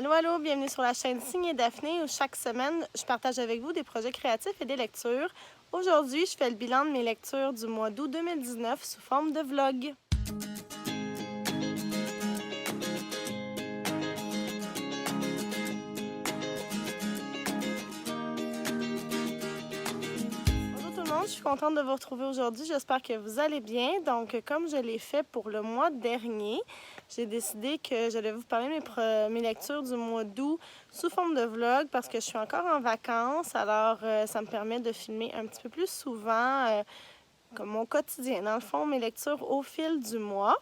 Allô, allô, bienvenue sur la chaîne Signe Daphné où chaque semaine, je partage avec vous des projets créatifs et des lectures. Aujourd'hui, je fais le bilan de mes lectures du mois d'août 2019 sous forme de vlog. Bonjour tout le monde, je suis contente de vous retrouver aujourd'hui. J'espère que vous allez bien. Donc, comme je l'ai fait pour le mois dernier, j'ai décidé que j'allais vous parler de mes lectures du mois d'août sous forme de vlog parce que je suis encore en vacances. Alors, ça me permet de filmer un petit peu plus souvent, comme mon quotidien. Dans le fond, mes lectures au fil du mois.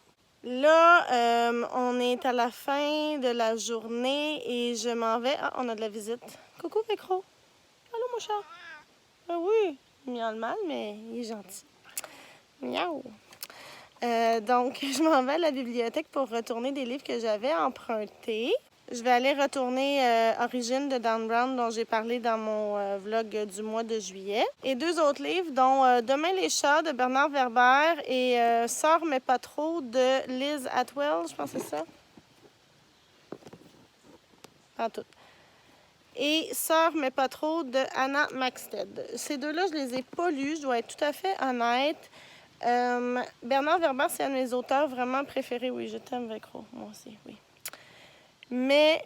Là, on est à la fin de la journée et je m'en vais. Ah, on a de la visite. Coucou, Pécro. Allô, mon chat. Ah oui, il miaule mal, mais il est gentil. Miaou. Donc, je m'en vais à la bibliothèque pour retourner des livres que j'avais empruntés. Je vais aller retourner Origine de Dan Brown, dont j'ai parlé dans mon vlog du mois de juillet. Et deux autres livres, dont Demain les chats de Bernard Werber et Sors mais pas trop de Liz Atwell, je pense que c'est ça. En tout. Et Sœur mais pas trop de Anna Maxted. Ces deux-là, je les ai pas lus, je dois être tout à fait honnête. Bernard Werber, c'est un de mes auteurs vraiment préférés. Oui, je t'aime, Vécro. Moi aussi, oui. Mais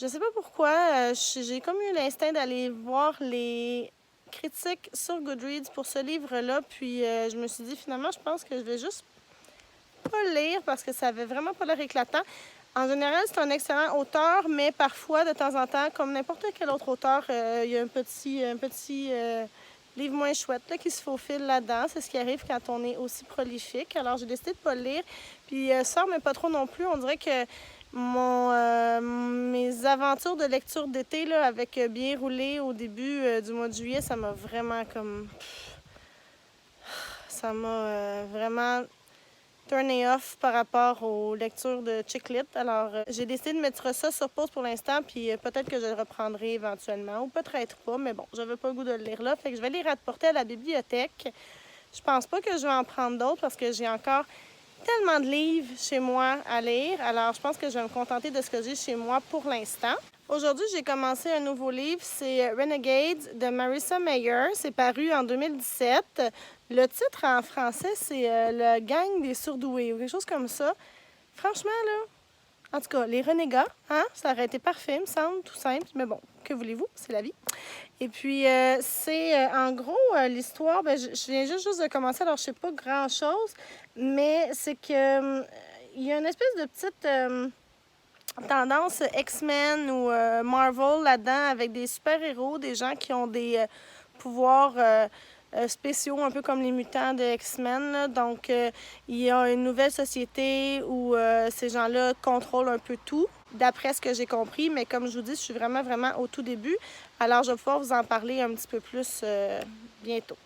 je sais pas pourquoi, j'ai comme eu l'instinct d'aller voir les critiques sur Goodreads pour ce livre-là. Puis je me suis dit, finalement, je pense que je vais juste pas le lire parce que ça avait vraiment pas l'air éclatant. En général, c'est un excellent auteur, mais parfois, de temps en temps, comme n'importe quel autre auteur, il y a un petit livre moins chouette là, qui se faufile là-dedans. C'est ce qui arrive quand on est aussi prolifique. Alors, j'ai décidé de pas le lire. Puis, Sœur, mais pas trop non plus. On dirait que mes aventures de lecture d'été là, avec Bien roulé au début du mois de juillet, ça m'a vraiment comme... Ça m'a vraiment turné off par rapport aux lectures de chick lit. Alors, j'ai décidé de mettre ça sur pause pour l'instant, puis peut-être que je le reprendrai éventuellement, ou peut-être pas, mais bon, j'avais pas le goût de le lire là, fait que je vais les rapporter à la bibliothèque. Je pense pas que je vais en prendre d'autres parce que j'ai encore tellement de livres chez moi à lire, alors je pense que je vais me contenter de ce que j'ai chez moi pour l'instant. Aujourd'hui, j'ai commencé un nouveau livre, c'est Renegades de Marissa Meyer. C'est paru en 2017. Le titre en français, c'est Le gang des surdoués ou quelque chose comme ça. Franchement, là, en tout cas, les renégats, hein, ça aurait été parfait, me semble, tout simple. Mais bon, que voulez-vous, c'est la vie. Et puis, c'est en gros l'histoire, ben, je viens juste de commencer, alors je sais pas grand-chose, mais c'est que il y a une espèce de petite tendance X-Men ou Marvel là-dedans avec des super-héros, des gens qui ont des pouvoirs spéciaux, un peu comme les mutants de X-Men. Là. Donc, il y a une nouvelle société où ces gens-là contrôlent un peu tout, d'après ce que j'ai compris. Mais comme je vous dis, je suis vraiment, vraiment au tout début. Alors, je vais pouvoir vous en parler un petit peu plus bientôt.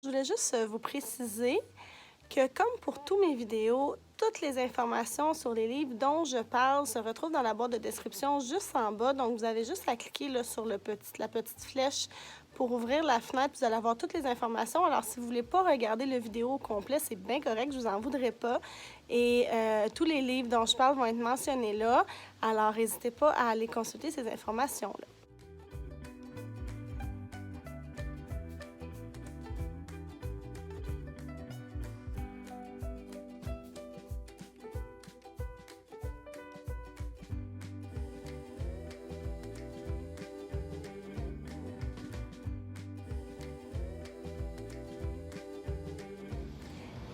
Je voulais juste vous préciser que comme pour tous mes vidéos, toutes les informations sur les livres dont je parle se retrouvent dans la boîte de description juste en bas. Donc, vous avez juste à cliquer là, sur la petite flèche pour ouvrir la fenêtre. Vous allez avoir toutes les informations. Alors, si vous ne voulez pas regarder la vidéo au complet, c'est bien correct, je ne vous en voudrais pas. Et tous les livres dont je parle vont être mentionnés là. Alors, n'hésitez pas à aller consulter ces informations-là.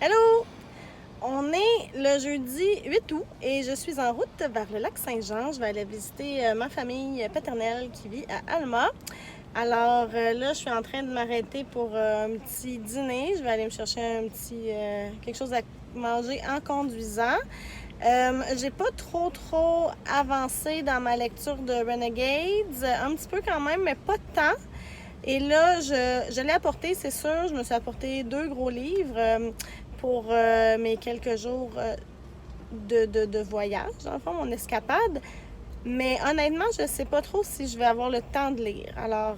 Hello! On est le jeudi 8 août et je suis en route vers le lac Saint-Jean. Je vais aller visiter ma famille paternelle qui vit à Alma. Alors là, je suis en train de m'arrêter pour un petit dîner. Je vais aller me chercher un petit quelque chose à manger en conduisant. J'ai pas trop avancé dans ma lecture de Renegades. Un petit peu quand même, mais pas tant. Et là, je l'ai apporté, c'est sûr. Je me suis apporté 2 gros livres pour mes quelques jours de voyage, dans le fond, mon escapade. Mais honnêtement, je ne sais pas trop si je vais avoir le temps de lire. Alors,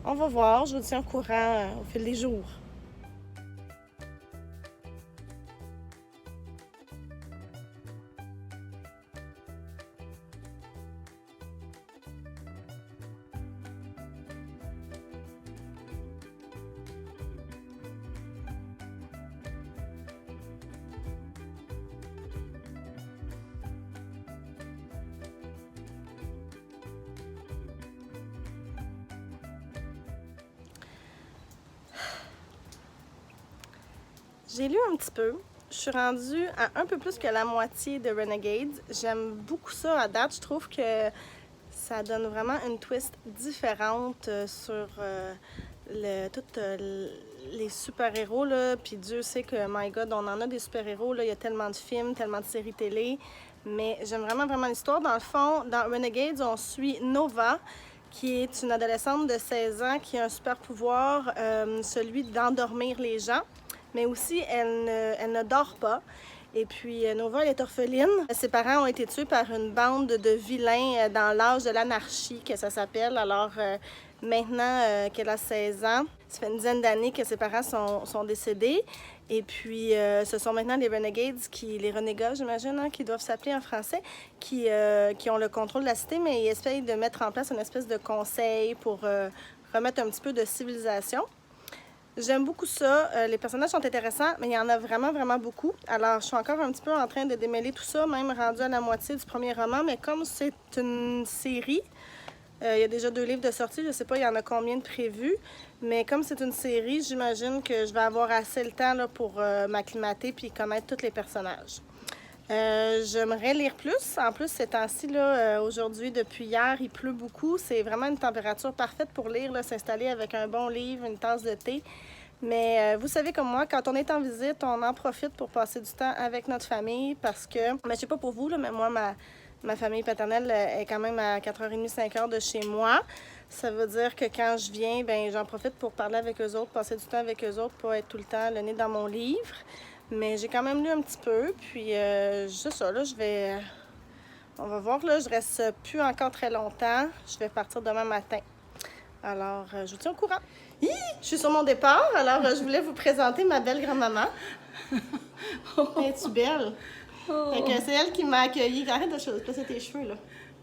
on va voir. Je vous tiens au courant au fil des jours. J'ai lu un petit peu. Je suis rendue à un peu plus que la moitié de Renegades. J'aime beaucoup ça à date. Je trouve que ça donne vraiment une twist différente sur tous les super-héros. Puis Dieu sait que, my God, on en a des super-héros. Il y a tellement de films, tellement de séries télé. Mais j'aime vraiment l'histoire. Dans le fond, dans Renegades, on suit Nova, qui est une adolescente de 16 ans qui a un super pouvoir, celui d'endormir les gens. Mais aussi, elle ne dort pas. Et puis, Nova, elle est orpheline. Ses parents ont été tués par une bande de vilains dans l'âge de l'anarchie, que ça s'appelle. Alors, maintenant qu'elle a 16 ans, ça fait une dizaine d'années que ses parents sont décédés. Et puis, ce sont maintenant les Renegades, les renégats, j'imagine, hein, qui doivent s'appeler en français, qui ont le contrôle de la cité, mais ils essayent de mettre en place une espèce de conseil pour remettre un petit peu de civilisation. J'aime beaucoup ça. Les personnages sont intéressants, mais il y en a vraiment beaucoup. Alors, je suis encore un petit peu en train de démêler tout ça, même rendu à la moitié du premier roman. Mais comme c'est une série, il y a déjà 2 livres de sortie. Je ne sais pas, il y en a combien de prévus. Mais comme c'est une série, j'imagine que je vais avoir assez le temps là, pour m'acclimater puis connaître tous les personnages. J'aimerais lire plus. En plus, ces temps-ci, aujourd'hui, depuis hier, il pleut beaucoup. C'est vraiment une température parfaite pour lire, s'installer avec un bon livre, une tasse de thé. Mais vous savez comme moi, quand on est en visite, on en profite pour passer du temps avec notre famille parce que, je sais pas pour vous, mais moi, ma famille paternelle est quand même à 4h30, 5h de chez moi. Ça veut dire que quand je viens, j'en profite pour parler avec eux autres, passer du temps avec eux autres, pas être tout le temps le nez dans mon livre. Mais j'ai quand même lu un petit peu, puis c'est ça, là, on va voir, là, je reste plus encore très longtemps. Je vais partir demain matin. Alors, je vous tiens au courant. Hi! Je suis sur mon départ, alors je voulais vous présenter ma belle grand-maman. Es-tu belle? Oh. Fait que c'est elle qui m'a accueillie. Arrête de placer tes cheveux, là.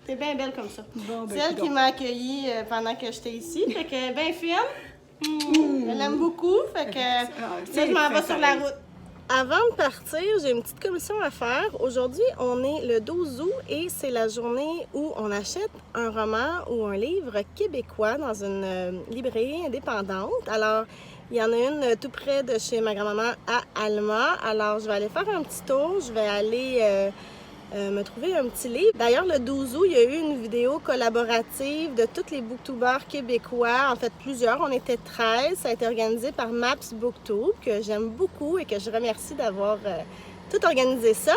T'es bien belle comme ça. Bon, c'est elle qui m'a accueillie pendant que j'étais ici. Fait que, bien fine. Elle aime beaucoup. Fait que, là, je m'en vais sur la route. Avant de partir, j'ai une petite commission à faire. Aujourd'hui, on est le 12 août et c'est la journée où on achète un roman ou un livre québécois dans une librairie indépendante. Alors, il y en a une tout près de chez ma grand-maman à Alma. Alors, je vais aller faire un petit tour. Je vais aller me trouver un petit livre. D'ailleurs, le 12 août, il y a eu une vidéo collaborative de tous les booktubers québécois. En fait, plusieurs. On était 13. Ça a été organisé par Maps Booktube, que j'aime beaucoup et que je remercie d'avoir tout organisé ça.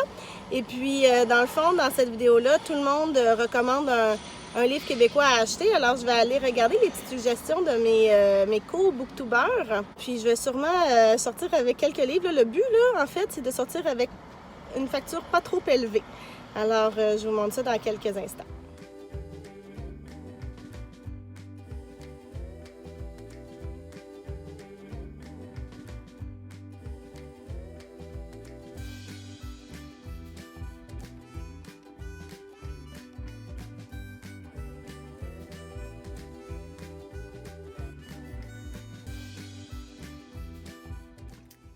Et puis, dans le fond, dans cette vidéo-là, tout le monde recommande un livre québécois à acheter. Alors, je vais aller regarder les petites suggestions de mes co-booktubers. Puis, je vais sûrement sortir avec quelques livres. Le but, là, en fait, c'est de sortir avec une facture pas trop élevée. Alors, je vous montre ça dans quelques instants.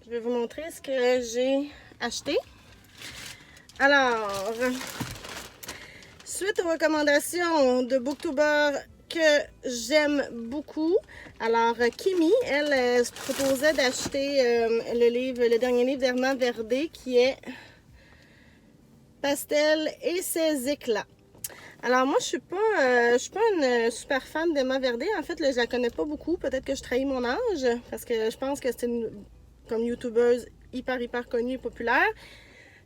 Je vais vous montrer ce que j'ai acheté. Alors, suite aux recommandations de booktubers que j'aime beaucoup. Alors, Kimi, elle se proposait d'acheter le dernier livre d'Herman Verdé qui est Pastel et ses éclats. Alors moi, je suis pas une super fan d'Emma Verdé. En fait, là, je la connais pas beaucoup. Peut-être que je trahis mon âge parce que je pense que c'est une comme youtubeuse hyper connue et populaire.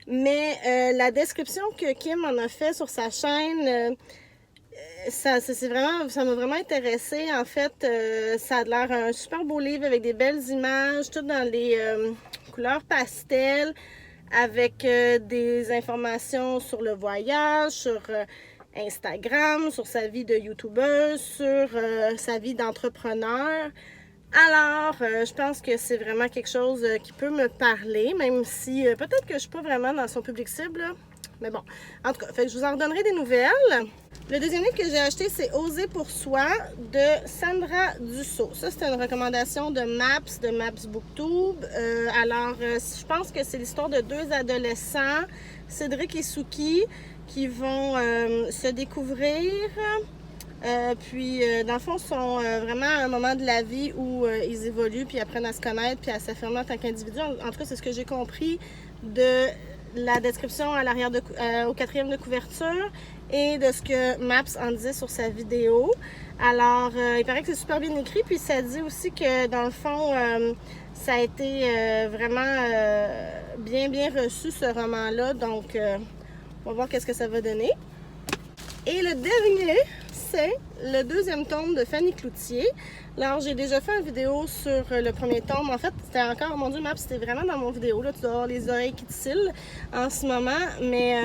Mais la description que Kim en a fait sur sa chaîne, ça m'a vraiment intéressée. En fait, ça a l'air un super beau livre avec des belles images, tout dans les couleurs pastel, avec des informations sur le voyage, sur Instagram, sur sa vie de youtubeuse, sur sa vie d'entrepreneur. Alors, je pense que c'est vraiment quelque chose qui peut me parler, même si peut-être que je suis pas vraiment dans son public cible, là. Mais bon, en tout cas, fait que je vous en redonnerai des nouvelles. Le deuxième livre que j'ai acheté, c'est Oser pour soi de Sandra Dussault. Ça, c'était une recommandation de Maps Booktube. Je pense que c'est l'histoire de deux adolescents, Cédric et Suki, qui vont se découvrir. Dans le fond, sont vraiment à un moment de la vie où ils évoluent, puis apprennent à se connaître, puis à s'affirmer en tant qu'individu. En tout cas, c'est ce que j'ai compris de la description à l'arrière au quatrième de couverture et de ce que Maps en disait sur sa vidéo. Alors, il paraît que c'est super bien écrit, puis ça dit aussi que, dans le fond, ça a été vraiment bien reçu, ce roman-là. Donc, on va voir qu'est-ce que ça va donner. Et le dernier, c'est le deuxième tome de Fanny Cloutier. Alors, j'ai déjà fait une vidéo sur le premier tome. En fait, c'était encore, mon Dieu, Maps, c'était vraiment dans mon vidéo. Là, tu dois avoir les oreilles qui titillent en ce moment. Mais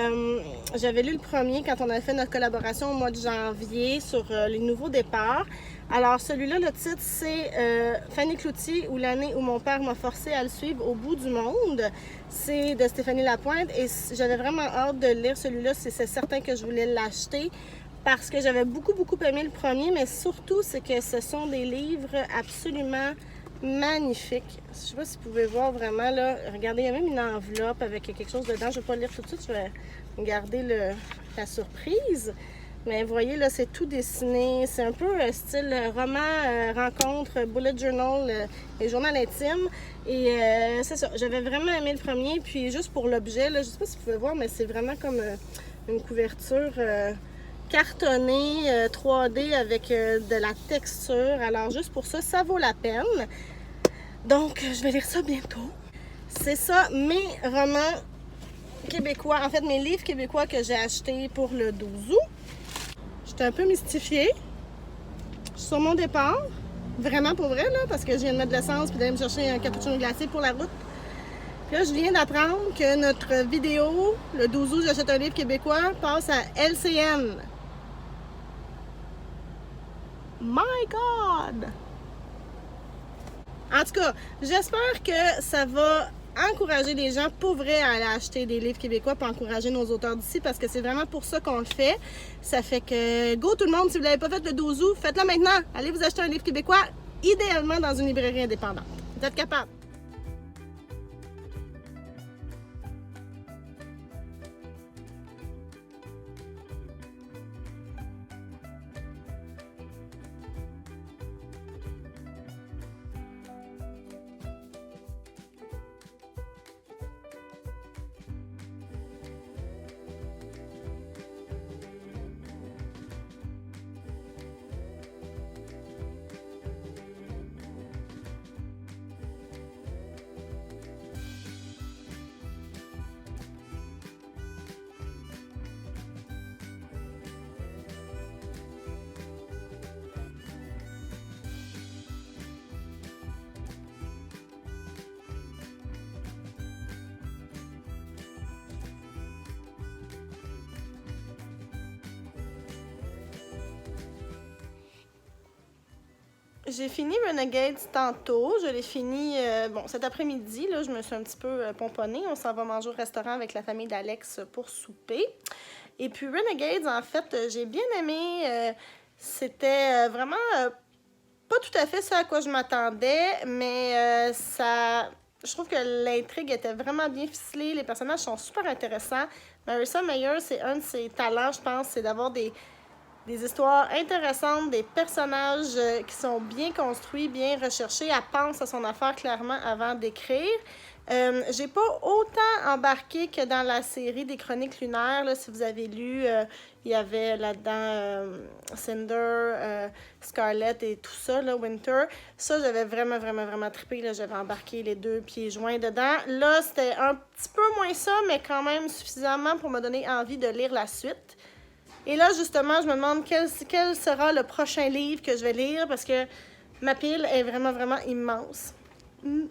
j'avais lu le premier quand on avait fait notre collaboration au mois de janvier sur les nouveaux départs. Alors, celui-là, le titre, c'est Fanny Cloutier ou l'année où mon père m'a forcé à le suivre au bout du monde. C'est de Stéphanie Lapointe et j'avais vraiment hâte de lire celui-là. C'est certain que je voulais l'acheter parce que j'avais beaucoup aimé le premier, mais surtout, c'est que ce sont des livres absolument magnifiques. Je ne sais pas si vous pouvez voir vraiment, là. Regardez, il y a même une enveloppe avec quelque chose dedans. Je ne vais pas le lire tout de suite, je vais garder la surprise. Mais vous voyez, là, c'est tout dessiné. C'est un peu style roman, rencontre, bullet journal et journal intime. Et c'est ça, j'avais vraiment aimé le premier. Puis juste pour l'objet, là, je ne sais pas si vous pouvez voir, mais c'est vraiment comme une couverture cartonnée 3D avec de la texture. Alors juste pour ça, ça vaut la peine. Donc, je vais lire ça bientôt. C'est ça, mes romans québécois, en fait, mes livres québécois que j'ai achetés pour le 12 août. J'étais un peu mystifiée. Je suis sur mon départ. Vraiment pour vrai, là, parce que je viens de mettre de l'essence puis d'aller me chercher un cappuccino glacé pour la route. Puis là, je viens d'apprendre que notre vidéo, le 12 août, j'achète un livre québécois, passe à LCN. My God! En tout cas, j'espère que ça va encourager les gens pour vrai à aller acheter des livres québécois pour encourager nos auteurs d'ici parce que c'est vraiment pour ça qu'on le fait. Ça fait que go tout le monde, si vous ne l'avez pas fait le 12 août, faites-le maintenant. Allez vous acheter un livre québécois, idéalement dans une librairie indépendante. Vous êtes capable. J'ai fini Renegades tantôt. Je l'ai fini cet après-midi. Là, je me suis un petit peu pomponnée. On s'en va manger au restaurant avec la famille d'Alex pour souper. Et puis Renegades, en fait, j'ai bien aimé. C'était vraiment pas tout à fait ce à quoi je m'attendais, mais je trouve que l'intrigue était vraiment bien ficelée. Les personnages sont super intéressants. Marissa Mayer, c'est un de ses talents, je pense, c'est d'avoir des des histoires intéressantes, des personnages qui sont bien construits, bien recherchés. Elle pense à son affaire clairement avant d'écrire. J'ai pas autant embarqué que dans la série des Chroniques lunaires. Là, si vous avez lu, il y avait là-dedans Cinder, Scarlett et tout ça, là, Winter. Ça, j'avais vraiment trippé. Là, j'avais embarqué les 2 pieds joints dedans. Là, c'était un petit peu moins ça, mais quand même suffisamment pour me donner envie de lire la suite. Et là, justement, je me demande quel sera le prochain livre que je vais lire parce que ma pile est vraiment immense.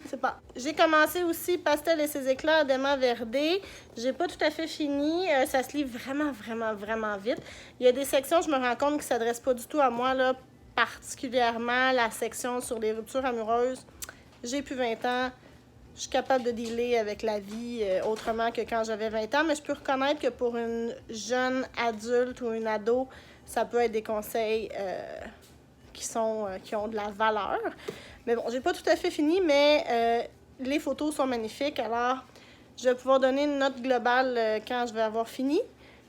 C'est pas. J'ai commencé aussi Pastel et ses éclats d'Emma Verdé. J'ai pas tout à fait fini. Ça se lit vraiment vite. Il y a des sections, je me rends compte, qui s'adressent pas du tout à moi, là, particulièrement la section sur les ruptures amoureuses. J'ai plus 20 ans. Je suis capable de dealer avec la vie autrement que quand j'avais 20 ans, mais je peux reconnaître que pour une jeune adulte ou une ado, ça peut être des conseils qui ont de la valeur. Mais bon, j'ai pas tout à fait fini, mais les photos sont magnifiques. Alors, je vais pouvoir donner une note globale quand je vais avoir fini.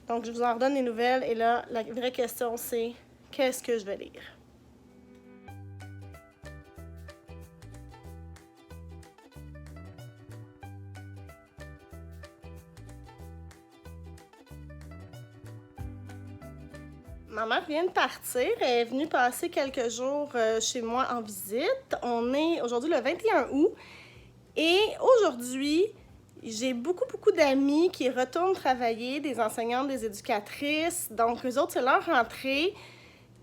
Donc, je vous en redonne des nouvelles. Et là, la vraie question, c'est qu'est-ce que je vais lire? Ma mère vient de partir. Elle est venue passer quelques jours chez moi en visite. On est aujourd'hui le 21 août. Et aujourd'hui, j'ai beaucoup d'amis qui retournent travailler, des enseignantes, des éducatrices. Donc, eux autres, c'est leur rentrée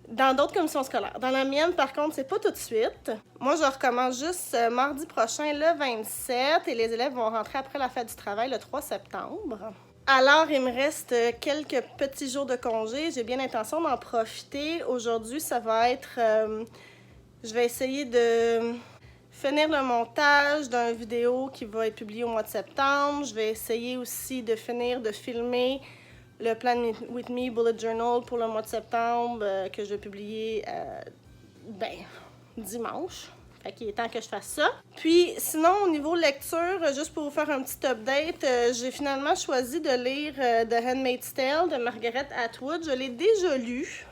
dans d'autres commissions scolaires. Dans la mienne, par contre, c'est pas tout de suite. Moi, je recommence juste mardi prochain, le 27, et les élèves vont rentrer après la fête du travail, le 3 septembre. Alors, il me reste quelques petits jours de congé. J'ai bien l'intention d'en profiter. Aujourd'hui, ça va être... je vais essayer de finir le montage d'une vidéo qui va être publiée au mois de septembre. Je vais essayer aussi de finir de filmer le Plan With Me Bullet Journal pour le mois de septembre que je vais publier dimanche. Fait qu'il est temps que je fasse ça. Puis sinon, au niveau lecture, juste pour vous faire un petit update, j'ai finalement choisi de lire The Handmaid's Tale de Margaret Atwood. Je l'ai déjà lu.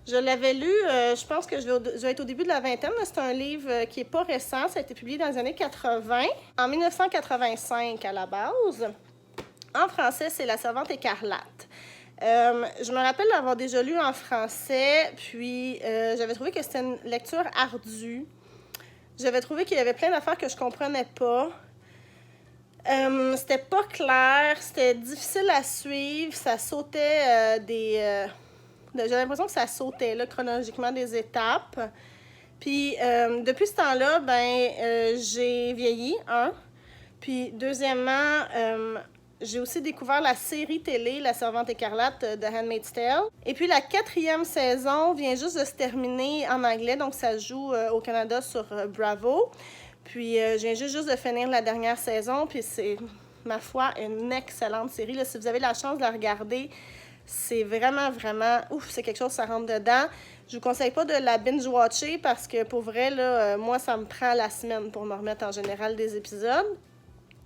Je l'avais lu, je pense que je vais être au début de la vingtaine. C'est un livre qui n'est pas récent. Ça a été publié dans les années 80, en 1985 à la base. En français, c'est La Servante écarlate. Je me rappelle l'avoir déjà lu en français, puis j'avais trouvé que c'était une lecture ardue. J'avais trouvé qu'il y avait plein d'affaires que je comprenais pas. C'était pas clair, c'était difficile à suivre, ça sautait j'avais l'impression que ça sautait là, chronologiquement des étapes. Puis depuis ce temps-là, j'ai vieilli, Puis deuxièmement, j'ai aussi découvert la série télé La Servante écarlate de Handmaid's Tale. Et puis la 4e saison vient juste de se terminer en anglais, donc ça joue au Canada sur Bravo. Puis je viens juste de finir la dernière saison, puis c'est, ma foi, une excellente série. Là, si vous avez la chance de la regarder, c'est vraiment, c'est quelque chose, ça rentre dedans. Je vous conseille pas de la binge-watcher parce que pour vrai, là, moi, ça me prend la semaine pour me remettre en général des épisodes.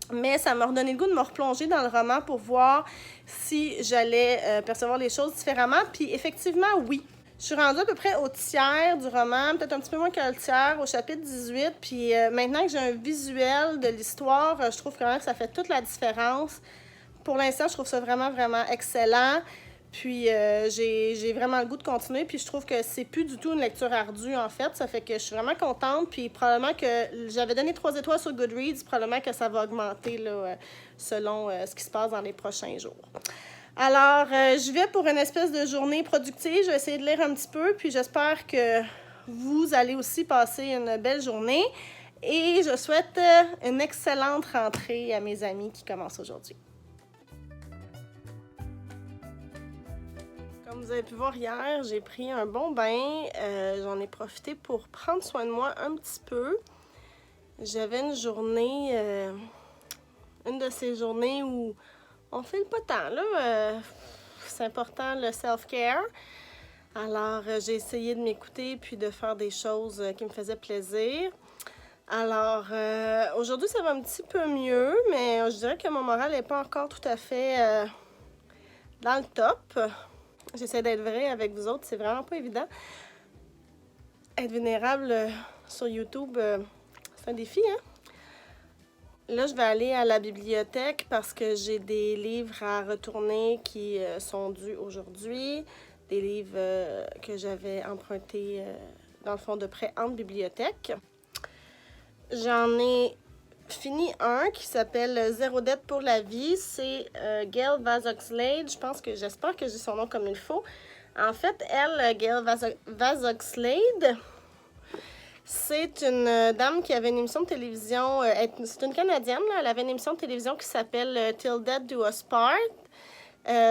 Mais ça m'a redonné le goût de me replonger dans le roman pour voir si j'allais percevoir les choses différemment. Puis effectivement, oui. Je suis rendue à peu près au tiers du roman, peut-être un petit peu moins que le tiers, au chapitre 18. Puis maintenant que j'ai un visuel de l'histoire, je trouve quand même que ça fait toute la différence. Pour l'instant, je trouve ça vraiment excellent. Puis j'ai vraiment le goût de continuer. Puis je trouve que c'est plus du tout une lecture ardue, en fait. Ça fait que je suis vraiment contente. Puis probablement que j'avais donné 3 étoiles sur Goodreads. Probablement que ça va augmenter là, selon ce qui se passe dans les prochains jours. Alors, je vais pour une espèce de journée productive. Je vais essayer de lire un petit peu. Puis j'espère que vous allez aussi passer une belle journée. Et je souhaite une excellente rentrée à mes amis qui commencent aujourd'hui. Comme vous avez pu voir hier, j'ai pris un bon bain. J'en ai profité pour prendre soin de moi un petit peu. J'avais une journée, une de ces journées où on fait le pas tant, là. C'est important le self-care. Alors, j'ai essayé de m'écouter puis de faire des choses qui me faisaient plaisir. Alors, aujourd'hui, ça va un petit peu mieux, mais je dirais que mon moral n'est pas encore tout à fait dans le top. J'essaie d'être vraie avec vous autres, c'est vraiment pas évident. Être vulnérable sur YouTube, c'est un défi, hein? Là, je vais aller à la bibliothèque parce que j'ai des livres à retourner qui sont dus aujourd'hui. Des livres que j'avais empruntés, dans le fond, de prêt entre bibliothèques. J'en ai fini un qui s'appelle Zéro dette pour la vie. C'est Gail Vazoxlade. J'espère que j'ai son nom comme il faut. En fait, Gail Vazoxlade, c'est une dame qui avait une émission de télévision. C'est une Canadienne, là. Elle avait une émission de télévision qui s'appelle Till Death Do Us Part.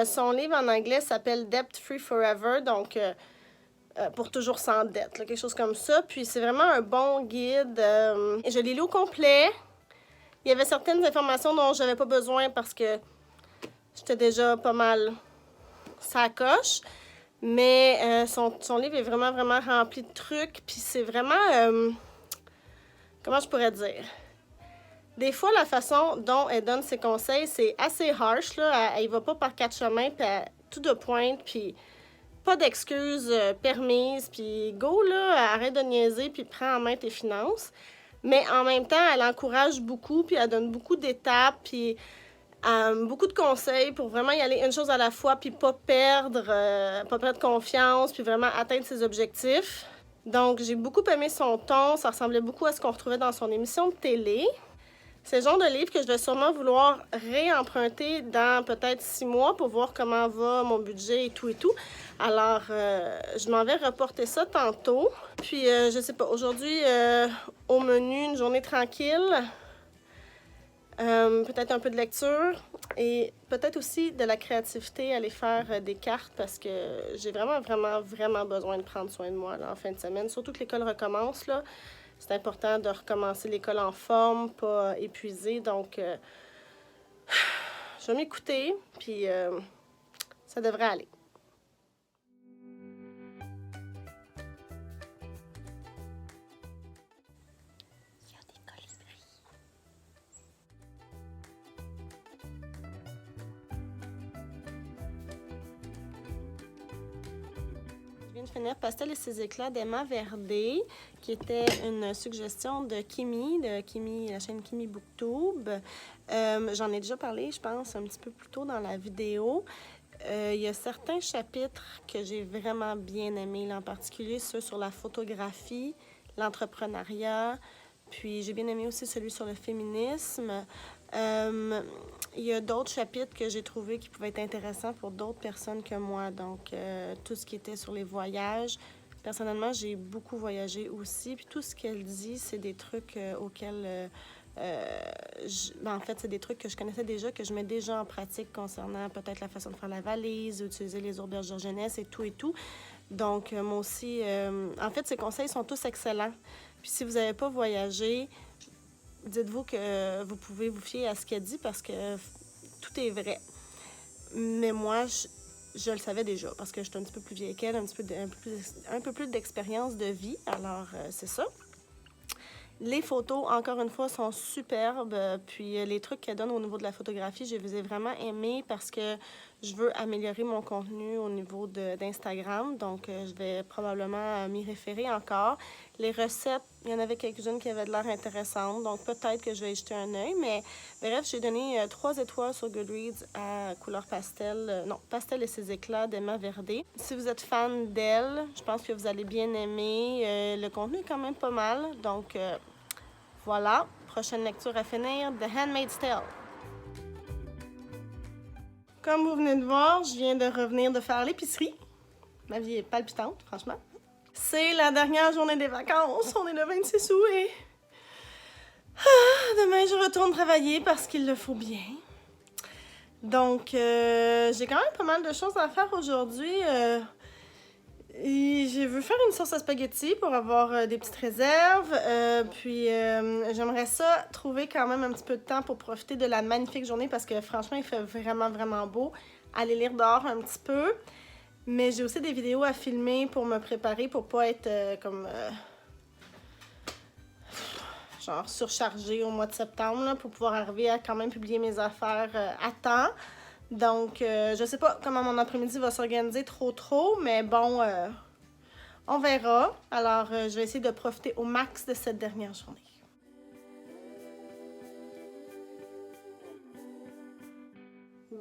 Son livre en anglais s'appelle Debt Free Forever, donc pour toujours sans dette, là, quelque chose comme ça. Puis c'est vraiment un bon guide. Je l'ai lu au complet. Il y avait certaines informations dont je n'avais pas besoin parce que j'étais déjà pas mal sacoche. Mais son livre est vraiment, vraiment rempli de trucs. Puis c'est vraiment... comment je pourrais dire? Des fois, la façon dont elle donne ses conseils, c'est assez harsh, là. Elle va pas par quatre chemins, puis tout de pointe, puis pas d'excuses permises. Puis go, là, arrête de niaiser, puis prends en main tes finances. Mais en même temps, elle encourage beaucoup, puis elle donne beaucoup d'étapes, puis... beaucoup de conseils pour vraiment y aller une chose à la fois, puis pas perdre confiance, puis vraiment atteindre ses objectifs. Donc, j'ai beaucoup aimé son ton. Ça ressemblait beaucoup à ce qu'on retrouvait dans son émission de télé. C'est le genre de livre que je vais sûrement vouloir réemprunter dans peut-être 6 mois pour voir comment va mon budget et tout et tout. Alors, je m'en vais reporter ça tantôt. Puis, je sais pas, aujourd'hui, au menu, une journée tranquille. Peut-être un peu de lecture et peut-être aussi de la créativité, aller faire des cartes parce que j'ai vraiment, vraiment, vraiment besoin de prendre soin de moi là, en fin de semaine. Surtout que l'école recommence, là. C'est important de recommencer l'école en forme, pas épuisée. Donc, je vais m'écouter, puis ça devrait aller. Je viens de finir Pastel et ses éclats d'Emma Verdé, qui était une suggestion de Kimi, la chaîne Kimi Booktube. J'en ai déjà parlé, je pense, un petit peu plus tôt dans la vidéo. Il y a certains chapitres que j'ai vraiment bien aimés, en particulier ceux sur la photographie, l'entrepreneuriat, puis j'ai bien aimé aussi celui sur le féminisme. Il y a d'autres chapitres que j'ai trouvés qui pouvaient être intéressants pour d'autres personnes que moi. Donc, tout ce qui était sur les voyages. Personnellement, j'ai beaucoup voyagé aussi. Puis tout ce qu'elle dit, c'est des trucs auxquels... en fait, c'est des trucs que je connaissais déjà, que je mets déjà en pratique concernant peut-être la façon de faire la valise, utiliser les auberges de jeunesse et tout et tout. Donc, moi aussi... en fait, ces conseils sont tous excellents. Puis si vous n'avez pas voyagé... Dites-vous que vous pouvez vous fier à ce qu'elle dit parce que tout est vrai. Mais moi, je le savais déjà parce que je suis un petit peu plus vieille qu'elle, un peu plus d'expérience de vie. Alors, c'est ça. Les photos, encore une fois, sont superbes. Puis les trucs qu'elle donne au niveau de la photographie, je les ai vraiment aimés parce que je veux améliorer mon contenu au niveau d'Instagram. Donc, je vais probablement m'y référer encore. Les recettes, il y en avait quelques-unes qui avaient de l'air intéressantes. Donc, peut-être que je vais y jeter un œil. Mais bref, j'ai donné 3 étoiles sur Goodreads à couleur pastel. Pastel et ses éclats d'Emma Verdé. Si vous êtes fan d'elle, je pense que vous allez bien aimer. Le contenu est quand même pas mal. Donc, voilà. Prochaine lecture à finir, The Handmaid's Tale. Comme vous venez de voir, je viens de revenir de faire l'épicerie. Ma vie est palpitante, franchement. C'est la dernière journée des vacances. On est le 26 août et... demain, je retourne travailler parce qu'il le faut bien. Donc, j'ai quand même pas mal de choses à faire aujourd'hui. Et je veux faire une sauce à spaghetti pour avoir des petites réserves. Puis, j'aimerais ça trouver quand même un petit peu de temps pour profiter de la magnifique journée parce que franchement, il fait vraiment, vraiment beau. Aller lire dehors un petit peu. Mais j'ai aussi des vidéos à filmer pour me préparer pour pas être genre surchargée au mois de septembre là, pour pouvoir arriver à quand même publier mes affaires à temps. Donc, je sais pas comment mon après-midi va s'organiser trop, mais bon, on verra. Alors, je vais essayer de profiter au max de cette dernière journée.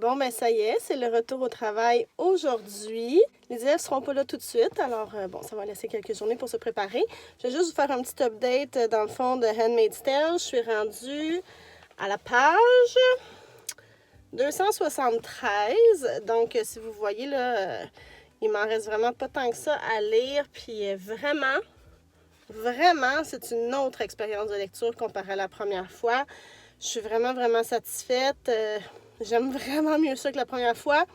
Bon, ben ça y est, c'est le retour au travail aujourd'hui. Les élèves ne seront pas là tout de suite, alors bon, ça va laisser quelques journées pour se préparer. Je vais juste vous faire un petit update dans le fond de Handmaid's Tale. Je suis rendue à la page 273. Donc, si vous voyez là, il m'en reste vraiment pas tant que ça à lire. Puis vraiment, c'est une autre expérience de lecture comparée à la première fois. Je suis vraiment satisfaite. J'aime vraiment mieux ça que la première fois.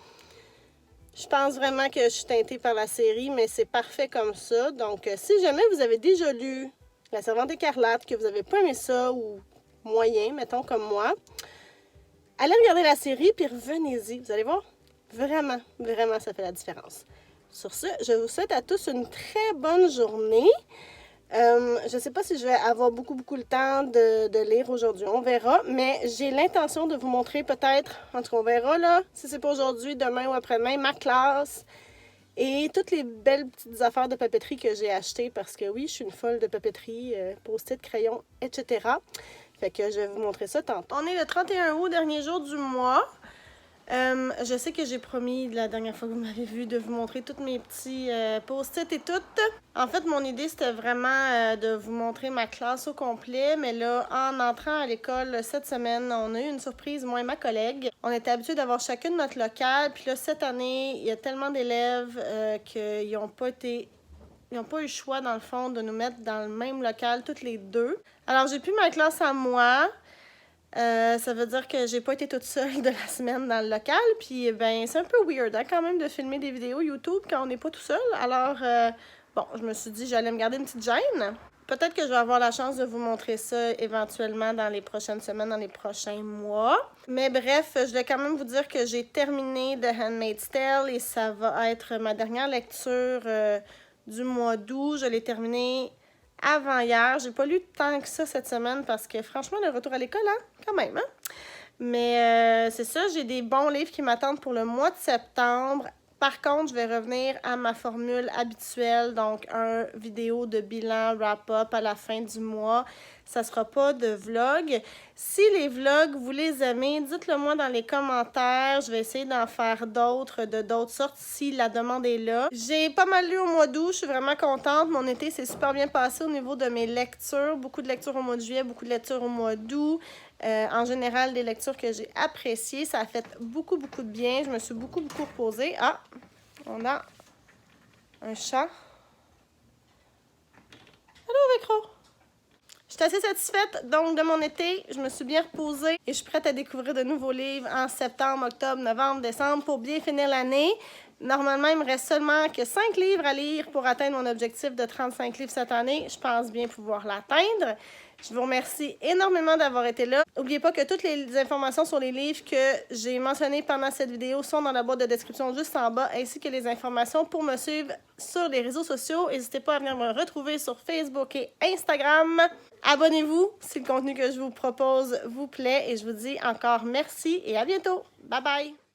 Je pense vraiment que je suis teintée par la série, mais c'est parfait comme ça. Donc, si jamais vous avez déjà lu La Servante écarlate, que vous n'avez pas aimé ça, ou moyen, mettons, comme moi, allez regarder la série, puis revenez-y. Vous allez voir, vraiment, ça fait la différence. Sur ce, je vous souhaite à tous une très bonne journée. Je ne sais pas si je vais avoir beaucoup le temps de lire aujourd'hui. On verra. Mais j'ai l'intention de vous montrer peut-être, en tout cas on verra là, si c'est pas aujourd'hui, demain ou après-demain, ma classe et toutes les belles petites affaires de papeterie que j'ai achetées parce que oui, je suis une folle de papeterie, post-it, crayon, etc. Fait que je vais vous montrer ça tantôt. On est le 31 août, dernier jour du mois. Je sais que j'ai promis la dernière fois que vous m'avez vu de vous montrer tous mes petits post-it et tout. En fait, mon idée, c'était vraiment de vous montrer ma classe au complet. Mais là, en entrant à l'école cette semaine, on a eu une surprise, moi et ma collègue. On était habitués d'avoir chacune notre local. Puis là, cette année, il y a tellement d'élèves qu'ils n'ont pas été... Ils n'ont pas eu le choix, dans le fond, de nous mettre dans le même local, toutes les deux. Alors, j'ai plus ma classe à moi. Ça veut dire que j'ai pas été toute seule de la semaine dans le local. Puis, ben, c'est un peu weird, hein, quand même, de filmer des vidéos YouTube quand on n'est pas tout seul. Alors, bon, je me suis dit j'allais me garder une petite gêne. Peut-être que je vais avoir la chance de vous montrer ça éventuellement dans les prochaines semaines, dans les prochains mois. Mais bref, je voulais quand même vous dire que j'ai terminé The Handmaid's Tale et ça va être ma dernière lecture du mois d'août. Je l'ai terminée avant hier. J'ai pas lu tant que ça cette semaine parce que franchement, le retour à l'école, hein, quand même, hein? Mais c'est ça, j'ai des bons livres qui m'attendent pour le mois de septembre. Par contre, je vais revenir à ma formule habituelle, donc un vidéo de bilan wrap-up à la fin du mois. Ça sera pas de vlog. Si les vlogs, vous les aimez, dites-le moi dans les commentaires. Je vais essayer d'en faire d'autres, de d'autres sortes, si la demande est là. J'ai pas mal lu au mois d'août, je suis vraiment contente. Mon été s'est super bien passé au niveau de mes lectures. Beaucoup de lectures au mois de juillet, beaucoup de lectures au mois d'août. En général, des lectures que j'ai appréciées. Ça a fait beaucoup de bien. Je me suis beaucoup reposée. Ah, on a un chat. Allô, Vécro? Je suis assez satisfaite donc de mon été. Je me suis bien reposée et je suis prête à découvrir de nouveaux livres en septembre, octobre, novembre, décembre pour bien finir l'année. Normalement, il me reste seulement que 5 livres à lire pour atteindre mon objectif de 35 livres cette année. Je pense bien pouvoir l'atteindre. Je vous remercie énormément d'avoir été là. N'oubliez pas que toutes les informations sur les livres que j'ai mentionnés pendant cette vidéo sont dans la boîte de description juste en bas, ainsi que les informations pour me suivre sur les réseaux sociaux. N'hésitez pas à venir me retrouver sur Facebook et Instagram. Abonnez-vous si le contenu que je vous propose vous plaît et je vous dis encore merci et à bientôt. Bye bye!